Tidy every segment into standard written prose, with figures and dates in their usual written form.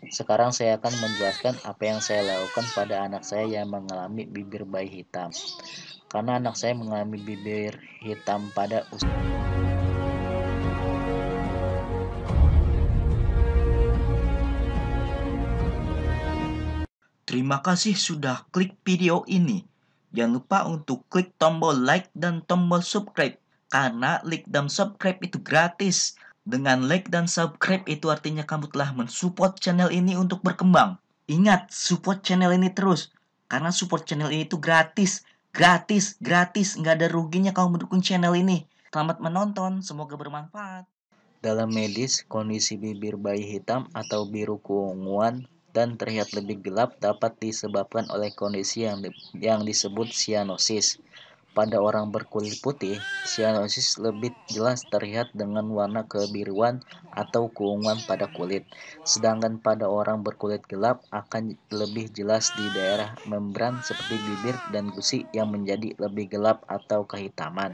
Sekarang saya akan menjelaskan apa yang saya lakukan pada anak saya yang mengalami bibir bayi hitam. Karena anak saya mengalami bibir hitam pada usia. Terima kasih sudah klik video ini. Jangan lupa untuk klik tombol like dan tombol subscribe. Karena like dan subscribe itu gratis. Dengan like dan subscribe itu artinya kamu telah mensupport channel ini untuk berkembang. Ingat, support channel ini terus. Karena support channel ini itu gratis. Gratis, gratis. Nggak ada ruginya kamu mendukung channel ini. Selamat menonton, semoga bermanfaat. Dalam medis, kondisi bibir bayi hitam atau biru keunguan dan terlihat lebih gelap dapat disebabkan oleh kondisi yang disebut cyanosis. Pada orang berkulit putih, cyanosis lebih jelas terlihat dengan warna kebiruan atau keunguan pada kulit. Sedangkan pada orang berkulit gelap akan lebih jelas di daerah membran seperti bibir dan gusi yang menjadi lebih gelap atau kehitaman.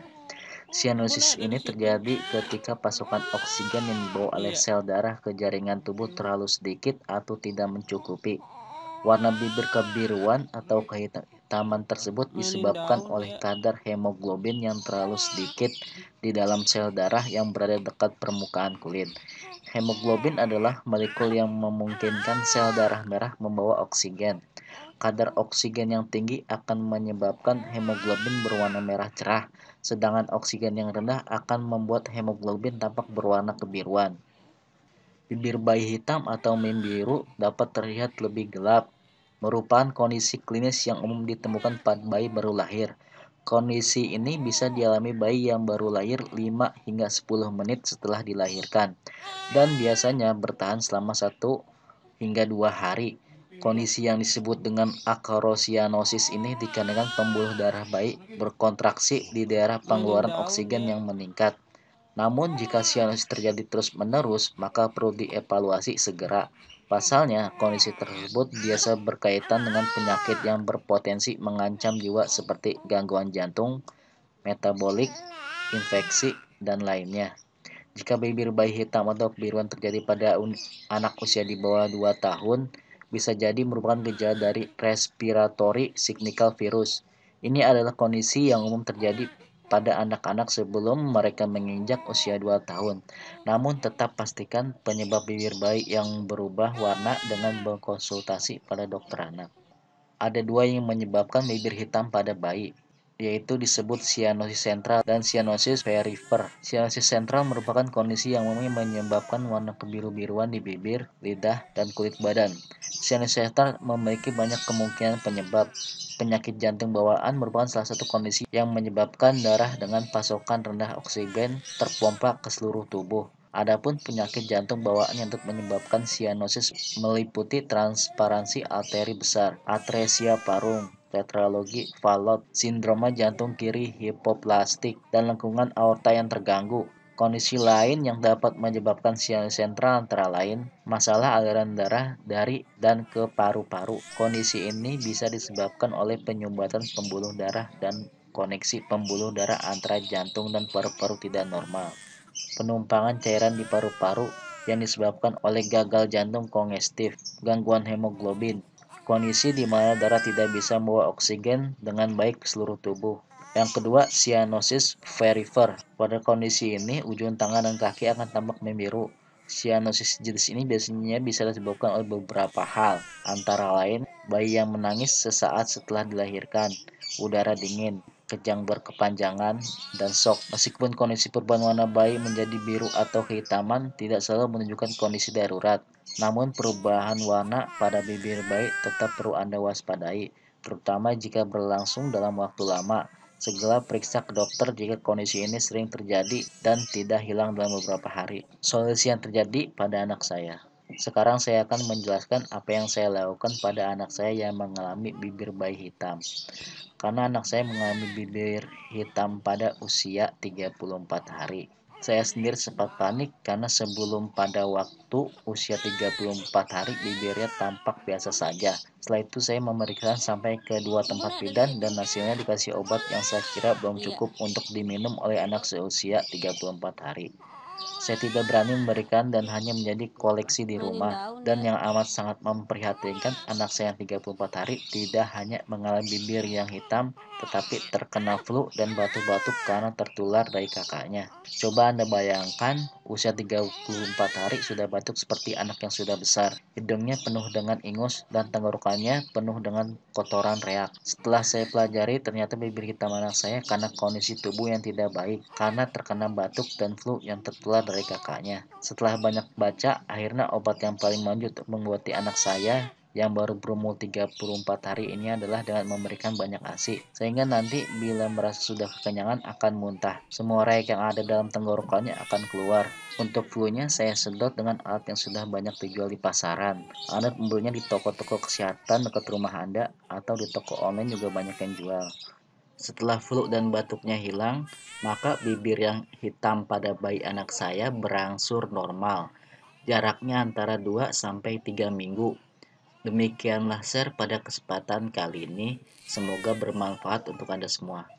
Cyanosis ini terjadi ketika pasokan oksigen yang dibawa oleh sel darah ke jaringan tubuh terlalu sedikit atau tidak mencukupi. Warna bibir kebiruan atau kehitaman tersebut disebabkan oleh kadar hemoglobin yang terlalu sedikit di dalam sel darah yang berada dekat permukaan kulit. Hemoglobin adalah molekul yang memungkinkan sel darah merah membawa oksigen. Kadar oksigen yang tinggi akan menyebabkan hemoglobin berwarna merah cerah, sedangkan oksigen yang rendah akan membuat hemoglobin tampak berwarna kebiruan. Bibir bayi hitam atau membiru dapat terlihat lebih gelap, merupakan kondisi klinis yang umum ditemukan pada bayi baru lahir. Kondisi ini bisa dialami bayi yang baru lahir 5 hingga 10 menit setelah dilahirkan dan biasanya bertahan selama 1 hingga 2 hari. Kondisi yang disebut dengan akarocyanosis ini dikarenakan pembuluh darah bayi berkontraksi di daerah pengeluaran oksigen yang meningkat. Namun jika cyanosis terjadi terus-menerus, maka perlu dievaluasi segera. Pasalnya, kondisi tersebut biasa berkaitan dengan penyakit yang berpotensi mengancam jiwa seperti gangguan jantung, metabolik, infeksi, dan lainnya. Jika bibir bayi hitam atau kebiruan terjadi pada anak usia di bawah 2 tahun, bisa jadi merupakan gejala dari respiratory syncytial virus. Ini adalah kondisi yang umum terjadi pada anak-anak sebelum mereka menginjak usia 2 tahun. Namun tetap pastikan penyebab bibir bayi yang berubah warna dengan berkonsultasi pada dokter anak. Ada dua yang menyebabkan bibir hitam pada bayi, yaitu disebut cyanosis sentral dan cyanosis perifer. Cyanosis sentral merupakan kondisi yang umumnya menyebabkan warna kebiru-biruan di bibir, lidah, dan kulit badan. Cyanosis sentral memiliki banyak kemungkinan penyebab. Penyakit jantung bawaan merupakan salah satu kondisi yang menyebabkan darah dengan pasokan rendah oksigen terpompa ke seluruh tubuh. Adapun penyakit jantung bawaan yang menyebabkan cyanosis meliputi transparansi arteri besar, atresia parung, tetralogi Fallot, sindroma jantung kiri hipoplastik, dan lengkungan aorta yang terganggu. Kondisi lain yang dapat menyebabkan cyanosis sentral antara lain masalah aliran darah dari dan ke paru-paru. Kondisi ini bisa disebabkan oleh penyumbatan pembuluh darah dan koneksi pembuluh darah antara jantung dan paru-paru tidak normal. Penumpangan cairan di paru-paru yang disebabkan oleh gagal jantung kongestif, gangguan hemoglobin, kondisi di mana darah tidak bisa membawa oksigen dengan baik ke seluruh tubuh. Yang kedua, cyanosis perifer. Pada kondisi ini, ujung tangan dan kaki akan tampak membiru. Cyanosis jenis ini biasanya bisa disebabkan oleh beberapa hal, antara lain bayi yang menangis sesaat setelah dilahirkan, udara dingin, kejang berkepanjangan, dan shock. Meskipun kondisi perubahan warna bayi menjadi biru atau kehitaman tidak selalu menunjukkan kondisi darurat, namun perubahan warna pada bibir bayi tetap perlu Anda waspadai, terutama jika berlangsung dalam waktu lama. Segera periksa ke dokter jika kondisi ini sering terjadi dan tidak hilang dalam beberapa hari. Solusi yang terjadi pada anak saya. Sekarang saya akan menjelaskan apa yang saya lakukan pada anak saya yang mengalami bibir bayi hitam. Karena anak saya mengalami bibir hitam pada usia 34 hari. Saya sendiri sempat panik karena sebelum pada waktu usia 34 hari bibirnya tampak biasa saja. Setelah itu saya memeriksa sampai ke 2 tempat bidan dan hasilnya dikasih obat yang saya kira belum cukup untuk diminum oleh anak seusia 34 hari. Saya tidak berani memberikan dan hanya menjadi koleksi di rumah. Dan yang amat sangat memprihatinkan, anak saya yang 34 hari tidak hanya mengalami bibir yang hitam, tetapi terkena flu dan batuk-batuk karena tertular dari kakaknya. Coba Anda bayangkan, usia 34 hari sudah batuk seperti anak yang sudah besar. Hidungnya penuh dengan ingus dan tenggorokannya penuh dengan kotoran reak. Setelah saya pelajari, ternyata bibir hitam anak saya karena kondisi tubuh yang tidak baik, karena terkena batuk dan flu yang tertular dari kakaknya. Setelah banyak baca, akhirnya obat yang paling maju untuk mengobati anak saya yang baru berumur 34 hari ini adalah dengan memberikan banyak ASI, sehingga nanti bila merasa sudah kekenyangan akan muntah. Semua reak yang ada dalam tenggorokannya akan keluar. Untuk flu-nya saya sedot dengan alat yang sudah banyak dijual di pasaran. Anda membelinya di toko-toko kesehatan dekat rumah Anda atau di toko online juga banyak yang jual. Setelah flu dan batuknya hilang, maka bibir yang hitam pada bayi anak saya berangsur normal. Jaraknya antara 2 sampai 3 minggu. Demikianlah share pada kesempatan kali ini. Semoga bermanfaat untuk Anda semua.